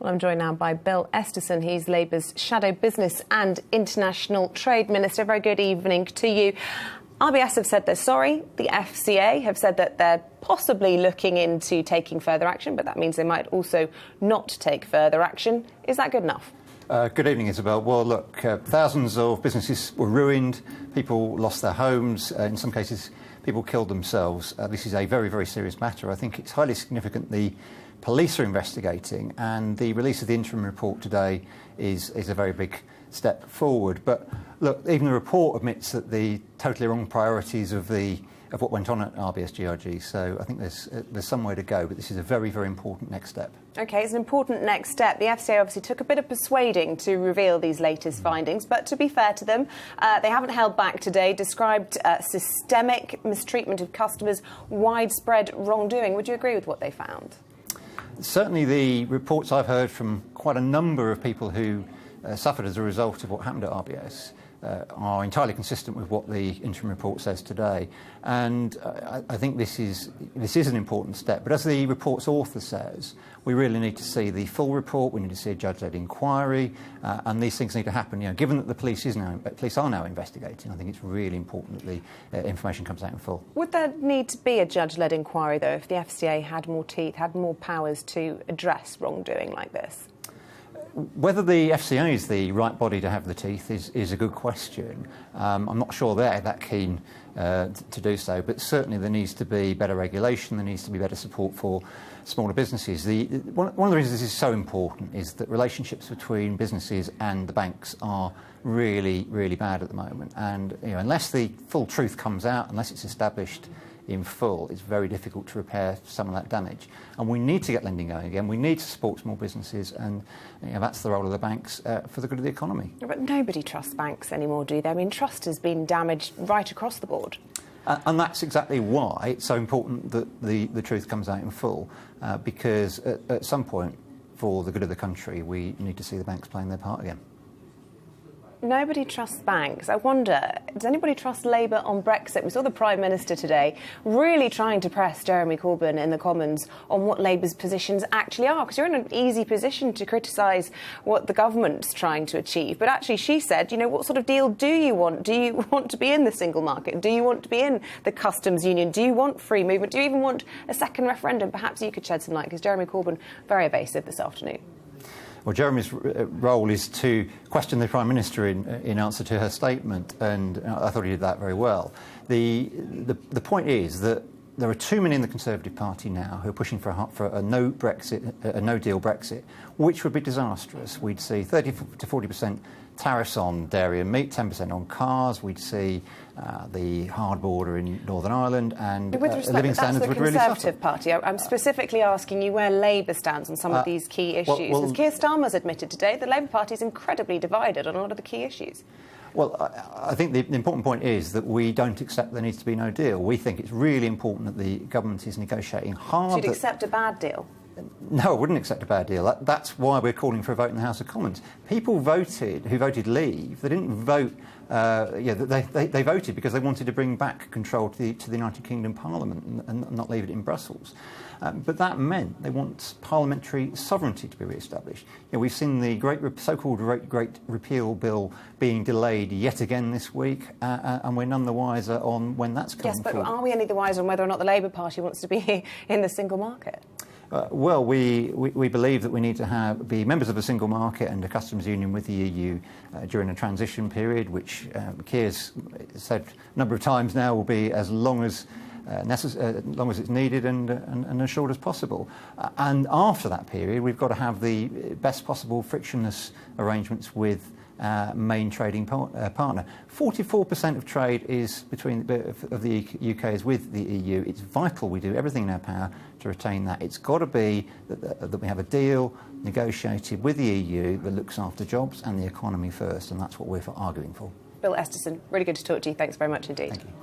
Well, I'm joined now by Bill Esterson. He's Labour's Shadow Business and International Trade Minister. Very good evening to you. RBS have said they're sorry. The FCA have said that they're possibly looking into taking further action, but that means they might also not take further action. Is that good enough? Good evening, Isabel. Well, look, thousands of businesses were ruined. People lost their homes. In some cases, people killed themselves. This is a very, very serious matter. I think it's highly significant the police are investigating, and the release of the interim report today is a very big step forward. But look, even the report admits that the totally wrong priorities of what went on at RBS GRG. So I think there's some way to go, but this is a very, very important next step. OK, it's an important next step. The FCA obviously took a bit of persuading to reveal these latest findings, but to be fair to them, they haven't held back today, described systemic mistreatment of customers, widespread wrongdoing. Would you agree with what they found? Certainly the reports I've heard from quite a number of people who suffered as a result of what happened at RBS are entirely consistent with what the interim report says today. And I think this is an important step. But as the report's author says, we really need to see the full report. We need to see a judge-led inquiry, and these things need to happen. You know, given that the police are now investigating, I think it's really important that the information comes out in full. Would there need to be a judge-led inquiry, though, if the FCA had more teeth, had more powers to address wrongdoing like this? Whether the FCA is the right body to have the teeth is a good question. I'm not sure they're that keen to do so, but certainly there needs to be better regulation, there needs to be better support for smaller businesses. One of the reasons this is so important is that relationships between businesses and the banks are really, really bad at the moment. And unless the full truth comes out, unless it's established in full, it's very difficult to repair some of that damage. And we need to get lending going again. We need to support small businesses, and that's the role of the banks for the good of the economy. But nobody trusts banks anymore, do they? I mean, trust has been damaged right across the board. And that's exactly why it's so important that the truth comes out in full, because at some point, for the good of the country, we need to see the banks playing their part again. Nobody trusts banks. I wonder, does anybody trust Labour on Brexit? We saw the Prime Minister today really trying to press Jeremy Corbyn in the Commons on what Labour's positions actually are, because you're in an easy position to criticise what the government's trying to achieve. But actually, she said, what sort of deal do you want? Do you want to be in the single market? Do you want to be in the customs union? Do you want free movement? Do you even want a second referendum? Perhaps you could shed some light, because Jeremy Corbyn, very evasive this afternoon. Well, Jeremy's role is to question the Prime Minister in answer to her statement, and I thought he did that very well. The point is that there are too many in the Conservative Party now who are pushing for a no-deal Brexit, which would be disastrous. We'd see 30 to 40% tariffs on dairy and meat, 10% on cars. We'd see the hard border in Northern Ireland, and living standards would really suffer. That's the Conservative Party. I'm specifically asking you where Labour stands on some of these key issues. As Keir Starmer's admitted today, the Labour Party is incredibly divided on a lot of the key issues. Well, I think the important point is that we don't accept there needs to be no deal. We think it's really important that the government is negotiating hard. Should accept a bad deal? No, I wouldn't accept a bad deal. That's why we're calling for a vote in the House of Commons. People who voted leave. They didn't vote. They voted because they wanted to bring back control to the United Kingdom Parliament and not leave it in Brussels. But that meant they want parliamentary sovereignty to be re-established. We've seen the so-called Great Repeal Bill being delayed yet again this week, and we're none the wiser on when that's coming forward. Yes, but are we any the wiser on whether or not the Labour Party wants to be in the single market? Well, we believe that we need to be members of a single market and a customs union with the EU during a transition period, which Keir's said a number of times now will be as long as it's needed and as short as possible. And after that period, we've got to have the best possible frictionless arrangements with main trading partner. 44% of trade is of the UK is with the EU. It's vital we do everything in our power to retain that. It's got to be that we have a deal negotiated with the EU that looks after jobs and the economy first, and that's what we're arguing for. Bill Esterson, really good to talk to you. Thanks very much indeed. Thank you.